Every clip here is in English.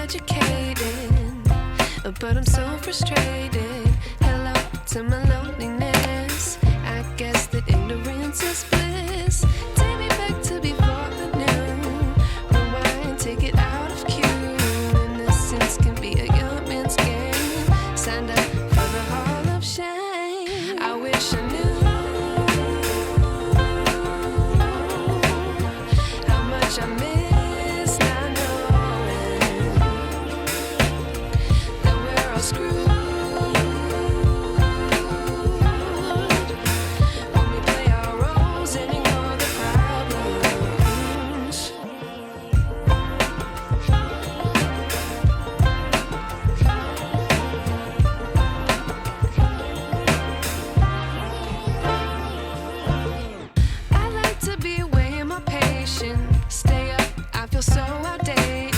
educated, but I'm so frustrated. Hello to my loneliness. I guess that ignorance is bliss. Take me back to before the new. Rewind, take it out of cue. Innocence can be a young man's game. Signed up for the hall of shame. I wish I knew how much I miss not knowing that we're all screwed when we play our roles and ignore the problems. I like to be away in my patience. Stay up, I feel so outdated.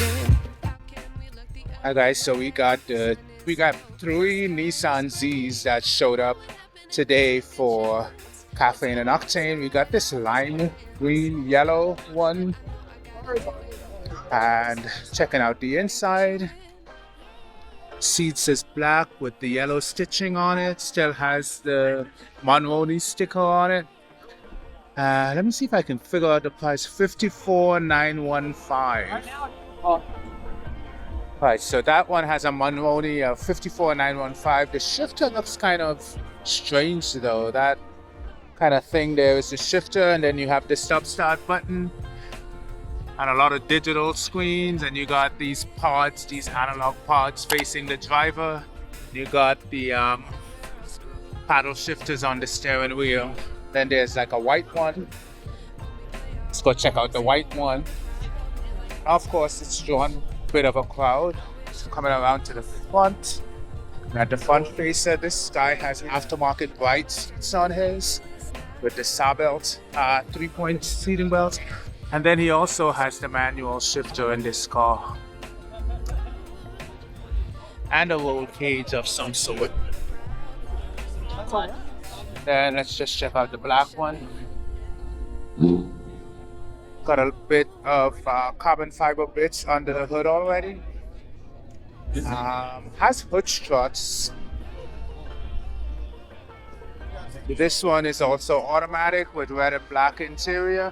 How can we look the Hi guys, so we got 3 Nissan Zs that showed up today for Caffeine and Octane. We got this lime green yellow one, and checking out the inside. Seats is black with the yellow stitching on it. Still has the Monroney sticker on it. Let me see if I can figure out the price. $54,915. Right, so that one has a Monroney of $54,915. The shifter looks kind of strange though. That kind of thing there is the shifter, and then you have the stop-start button and a lot of digital screens, and you got these pods, these analog pods facing the driver. You got the paddle shifters on the steering wheel. Then there's like a white one. Let's go check out the white one. Of course, it's drawn a bit of a crowd. So coming around to the front. At the front facer, this guy has aftermarket brights on his with the saw belt, 3-point seating belt. And then he also has the manual shifter in this car. And a roll cage of some sort. Then let's just check out the black one. Got a bit of carbon fiber bits under the hood already. Has hood struts. This one is also automatic with red and black interior.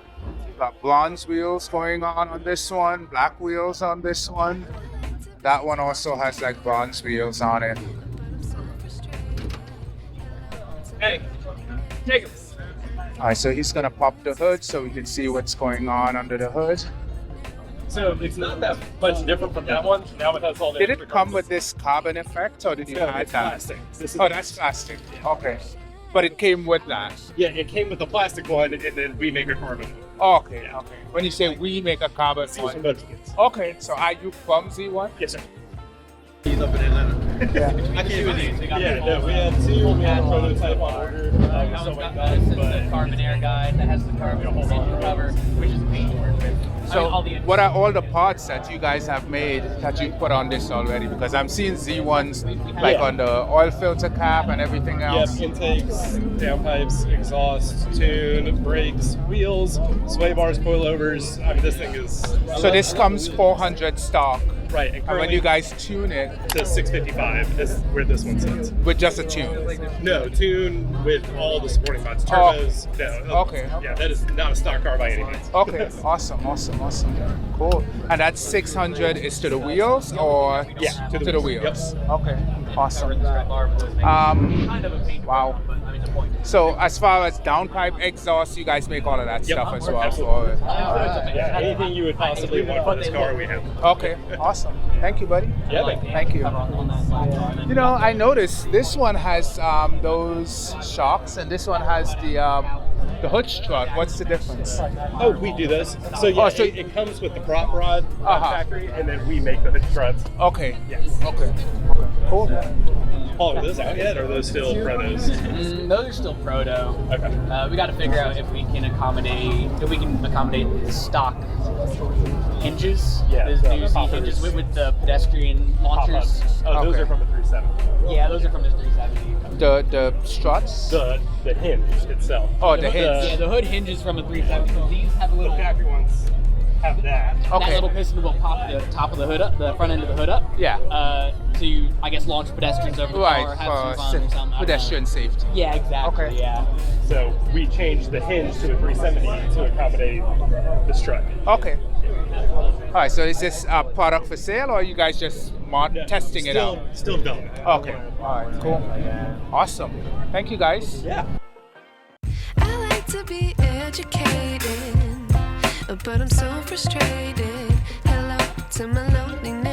Got bronze wheels going on this one, black wheels on this one. That one also has like bronze wheels on it. Hey, take him. Alright, so he's gonna pop the hood so we can see what's going on under the hood. So it's not that much different from that one. Now it has all the Did extra it come carbon. with this carbon effect, or did you No, add it's that? plastic. This is Oh, that's plastic. Okay. But it came with that. Yeah, it came with the plastic one, and then we make a carbon one. Okay, Yeah. okay. When you say we make a carbon Z1 one. Motorsports. Okay, so are you from Z1? Yes, sir. He's up in Atlanta. Yeah. I can't believe it. Yeah, no, we had two. We had a prototype on order. This is the carbon air guide that has the carbon engine cover, which is paint to work with. So all the what are all the parts that you guys have made that you put on this already? Because I'm seeing Z1s like Yeah. on the oil filter cap and everything else. Yep, intakes, downpipes, exhaust, tune, brakes, wheels, sway bars, coilovers. I mean, this thing is... So this comes 400 stock. Right, and And when currently you guys tune it to 655 is where this one sits. with just a tune. No, tune with all the supporting mods. Oh. Turbos, no. Okay. Yeah, that is not a stock car by any means. Okay, awesome. Cool. And that 600 is to the wheels or Yeah, to the wheels? Yep. Okay, awesome. kind of a paint Wow. but I mean the point. So as far as downpipe exhaust, you guys make all of that Yep. stuff as well. Absolutely. For Yeah, anything you would possibly want for this car, we have. okay, awesome. Thank you, buddy. Yeah, Thank you. On that side. You know, I noticed this one has those shocks, and this one has the hood strut. What's the difference? Oh, we do those. So yeah, Oh, so- it comes with the prop rod Uh-huh. factory, and then we make the hood struts. Okay. Yes. Okay. Cool. Paul, are those out yet, or are those still protos? Those are still proto. Okay. We got to figure out if we can accommodate the stock hinges. Yeah, those the new Z poppers. hinges with the pedestrian launchers. Oh, those Okay. are from the 370. Yeah, those are from the 370. The struts. The hinge itself. Oh, the hinge. Yeah, the hood hinges from a 370. These have a The little. factory ones have that. That Okay. little piston will pop the top of the hood up, the front end of the hood up. Yeah. To, I guess, launch pedestrians over the car, Right, have some for fun or something. I don't know. pedestrian safety. Yeah, exactly. Okay. Yeah. So we changed the hinge to a 370 to accommodate the strut. Okay. All right, so is this a product for sale, or are you guys just testing it out? Still developing. Okay. All right, cool. Awesome. Thank you, guys. Yeah. I like to be educated, but I'm so frustrated. Hello to my loneliness.